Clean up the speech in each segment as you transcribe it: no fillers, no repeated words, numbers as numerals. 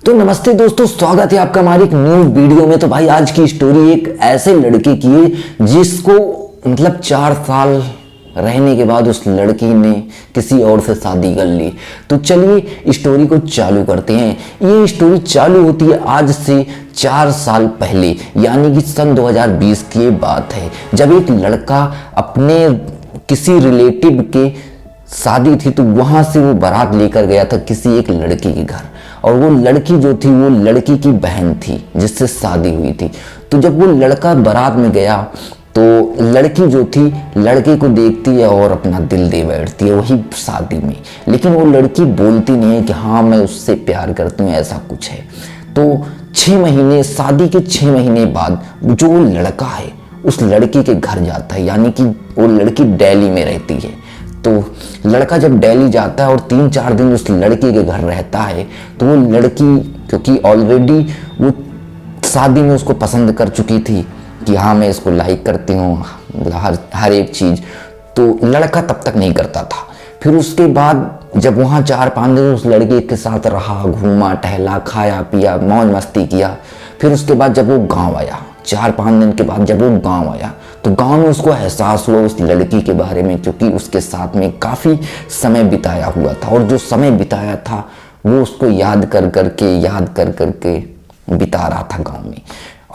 तो नमस्ते दोस्तों, स्वागत है आपका हमारी एक न्यू वीडियो में। तो भाई आज की स्टोरी एक ऐसे लड़के की है जिसको मतलब 4 साल रहने के बाद उस लड़की ने किसी और से शादी कर ली। तो चलिए स्टोरी को चालू करते हैं। ये स्टोरी चालू होती है आज से 4 साल पहले, यानी कि सन 2020 की बात है, जब एक लड़का अपने किसी रिलेटिव के शादी थी तो वहां से वो बारात लेकर गया था किसी एक लड़की के घर। और वो लड़की जो थी वो लड़की की बहन थी जिससे शादी हुई थी। तो जब वो लड़का बारात में गया तो लड़की जो थी लड़के को देखती है और अपना दिल दे बैठती है वही शादी में। लेकिन वो लड़की बोलती नहीं है कि हाँ मैं उससे प्यार करती हूँ, ऐसा कुछ है। तो 6 महीने, शादी के 6 महीने बाद जो लड़का है उस लड़की के घर जाता है, यानी कि वो लड़की दिल्ली में रहती है। तो लड़का जब दिल्ली जाता है और 3-4 दिन उस लड़की के घर रहता है तो वो लड़की, क्योंकि ऑलरेडी वो शादी में उसको पसंद कर चुकी थी कि हाँ मैं इसको लाइक करती हूँ, हर एक चीज़, तो लड़का तब तक नहीं करता था। फिर उसके बाद जब वहाँ 4-5 दिन उस लड़के के साथ रहा, घूमा टहला, खाया पिया, मौज मस्ती किया, फिर उसके बाद जब वो गाँव आया, 4-5 दिन के बाद जब वो गाँव आया तो गांव में उसको एहसास हुआ उस लड़की के बारे में, क्योंकि उसके साथ में काफ़ी समय बिताया हुआ था और जो समय बिताया था वो उसको याद कर करके बिता रहा था गांव में।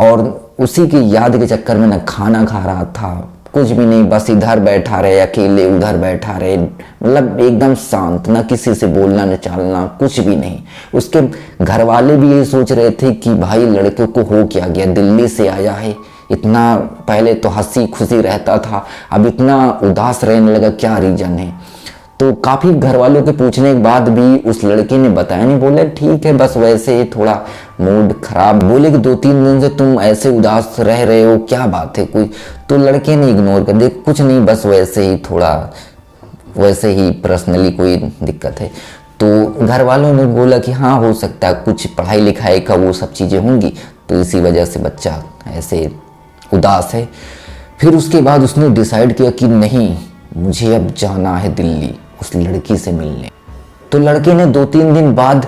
और उसी की याद के चक्कर में ना खाना खा रहा था, कुछ भी नहीं, बस इधर बैठा रहे अकेले, उधर बैठा रहे, मतलब एकदम शांत, ना किसी से बोलना न चालना, कुछ भी नहीं। उसके घर वाले भी यही सोच रहे थे कि भाई लड़के को हो क्या गया, दिल्ली से आया है, इतना पहले तो हंसी खुशी रहता था, अब इतना उदास रहने लगा, क्या रीजन है। तो काफ़ी घर वालों के पूछने के बाद भी उस लड़की ने बताया नहीं, बोले ठीक है बस वैसे ही थोड़ा मूड खराब। बोले कि 2-3 दिन से तुम ऐसे उदास रह रहे हो, क्या बात है कोई। तो लड़के ने इग्नोर कर दिया, कुछ नहीं बस वैसे ही थोड़ा, वैसे ही पर्सनली कोई दिक्कत है। तो घर वालों ने बोला कि हाँ हो सकता है कुछ पढ़ाई लिखाई का वो सब चीज़ें होंगी, तो इसी वजह से बच्चा ऐसे उदास है। फिर उसके बाद उसने डिसाइड किया कि नहीं, मुझे अब जाना है दिल्ली उस लड़की से मिलने। तो लड़के ने 2-3 दिन बाद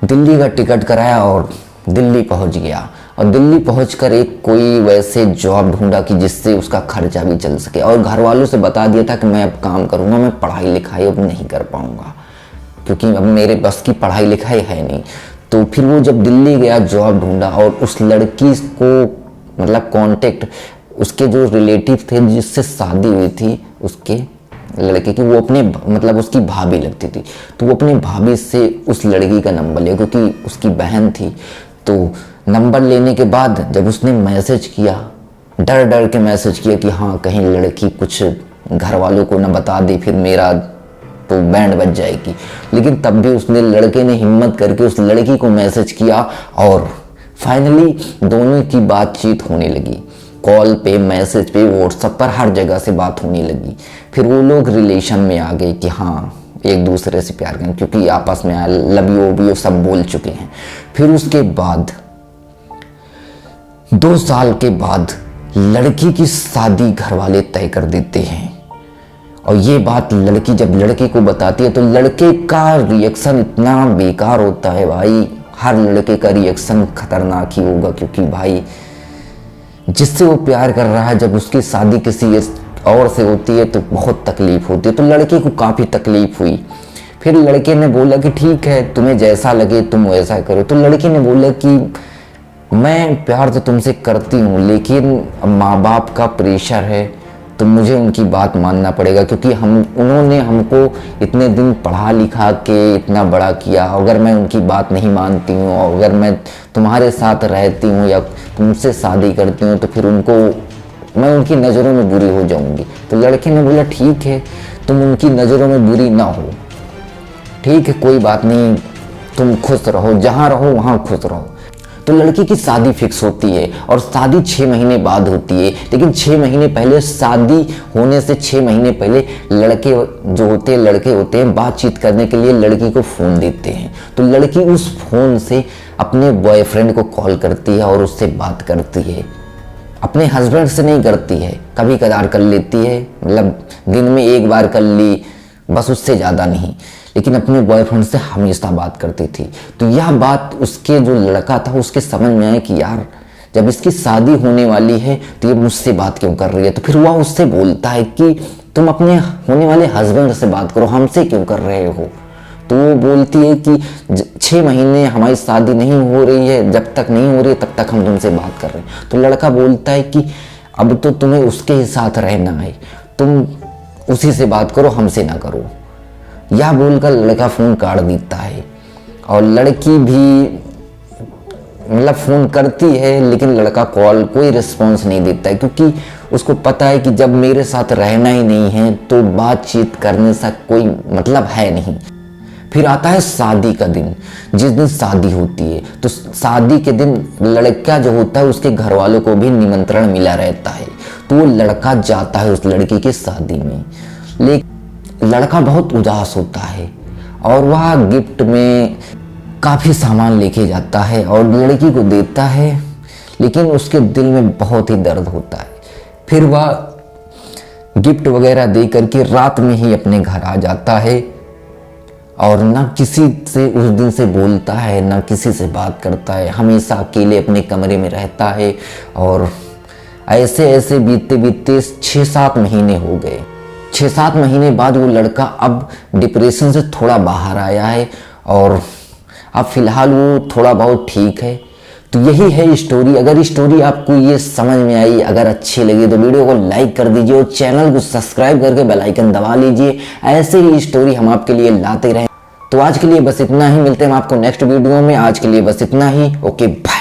दिल्ली का टिकट कराया और दिल्ली पहुंच गया। और दिल्ली पहुंचकर एक कोई वैसे जॉब ढूंढा कि जिससे उसका खर्चा भी चल सके, और घर वालों से बता दिया था कि मैं अब काम करूँगा, मैं पढ़ाई लिखाई अब नहीं कर पाऊँगा क्योंकि अब मेरे बस की पढ़ाई लिखाई है नहीं। तो फिर वो जब दिल्ली गया, जॉब ढूंढा और उस लड़की को मतलब कांटेक्ट, उसके जो रिलेटिव थे जिससे शादी हुई थी उसके लड़के की, वो अपने मतलब उसकी भाभी लगती थी, तो वो अपनी भाभी से उस लड़की का नंबर लिया क्योंकि उसकी बहन थी। तो नंबर लेने के बाद जब उसने मैसेज किया, डर डर के मैसेज किया कि हाँ कहीं लड़की कुछ घर वालों को न बता दे, फिर मेरा तो बैंड बज जाएगी। लेकिन तब भी उसने, लड़के ने हिम्मत करके उस लड़की को मैसेज किया और फाइनली दोनों की बातचीत होने लगी। कॉल पे, मैसेज पे, व्हाट्सएप पर, हर जगह से बात होने लगी। फिर वो लोग रिलेशन में आ गए कि हाँ एक दूसरे से प्यार करें, क्योंकि आपस में लव यू वो सब बोल चुके हैं। फिर उसके बाद 2 साल के बाद लड़की की शादी घर वाले तय कर देते हैं। और ये बात लड़की जब लड़के को बताती है तो लड़के का रिएक्शन इतना बेकार होता है भाई, हर लड़के का रिएक्शन खतरनाक ही होगा, क्योंकि भाई जिससे वो प्यार कर रहा है जब उसकी शादी किसी और से होती है तो बहुत तकलीफ होती है। तो लड़के को काफ़ी तकलीफ हुई। फिर लड़के ने बोला कि ठीक है तुम्हें जैसा लगे तुम वैसा करो। तो लड़की ने बोला कि मैं प्यार तो तुमसे करती हूँ लेकिन माँ बाप का प्रेशर है तो मुझे उनकी बात मानना पड़ेगा, क्योंकि उन्होंने हमको इतने दिन पढ़ा लिखा के इतना बड़ा किया। अगर मैं उनकी बात नहीं मानती हूँ, अगर मैं तुम्हारे साथ रहती हूँ या तुमसे शादी करती हूँ तो फिर मैं उनकी नज़रों में बुरी हो जाऊँगी। तो लड़के ने बोला ठीक है तुम उनकी नज़रों में बुरी ना हो, ठीक है कोई बात नहीं, तुम खुश रहो, जहाँ रहो वहाँ खुश रहो। तो लड़की की शादी फिक्स होती है और शादी 6 महीने बाद होती है। लेकिन 6 महीने पहले, शादी होने से 6 महीने पहले लड़के होते हैं बातचीत करने के लिए लड़की को फ़ोन देते हैं। तो लड़की उस फ़ोन से अपने बॉयफ्रेंड को कॉल करती है और उससे बात करती है। अपने हस्बैंड से नहीं करती है, कभी कदार कर लेती है, मतलब दिन में 1 बार कर ली, बस उससे ज़्यादा नहीं। लेकिन अपने बॉयफ्रेंड से हमेशा बात करती थी। तो यह बात उसके जो लड़का था उसके समझ में आया कि यार जब इसकी शादी होने वाली है तो ये मुझसे बात क्यों कर रही है। तो फिर वह उससे बोलता है कि तुम अपने होने वाले हस्बैंड से बात करो, हमसे क्यों कर रहे हो। तो वो बोलती है कि 6 महीने हमारी शादी नहीं हो रही है, जब तक नहीं हो रही है तब तक हम तुमसे बात कर रहे हैं। तो लड़का बोलता है कि अब तो तुम्हें उसके ही साथ रहना है, तुम उसी से बात करो, हमसे ना करो। यह बोलकर लड़का फ़ोन काट देता है और लड़की भी मतलब फ़ोन करती है लेकिन लड़का कॉल कोई रिस्पॉन्स नहीं देता है, क्योंकि उसको पता है कि जब मेरे साथ रहना ही नहीं है तो बातचीत करने से कोई मतलब है नहीं। फिर आता है शादी का दिन, जिस दिन शादी होती है। तो शादी के दिन लड़का जो होता है उसके घर वालों को भी निमंत्रण मिला रहता है, तो वो लड़का जाता है उस लड़की की शादी में। लेकिन लड़का बहुत उदास होता है और वह गिफ्ट में काफ़ी सामान लेके जाता है और लड़की को देता है, लेकिन उसके दिल में बहुत ही दर्द होता है। फिर वह गिफ्ट वगैरह दे करके रात में ही अपने घर आ जाता है और ना किसी से उस दिन से बोलता है, ना किसी से बात करता है, हमेशा अकेले अपने कमरे में रहता है। और ऐसे ऐसे बीतते बीतते 6-7 महीने हो गए। 6-7 महीने बाद वो लड़का अब डिप्रेशन से थोड़ा बाहर आया है और अब फिलहाल वो थोड़ा बहुत ठीक है। तो यही है स्टोरी। अगर स्टोरी आपको ये समझ में आई, अगर अच्छी लगी तो वीडियो को लाइक कर दीजिए और चैनल को सब्सक्राइब करके बेल आइकन दबा लीजिए। ऐसे ही स्टोरी हम आपके लिए लाते रहें। तो आज के लिए बस इतना ही, मिलते हैं हम आपको नेक्स्ट वीडियो में। आज के लिए बस इतना ही, ओके बाय।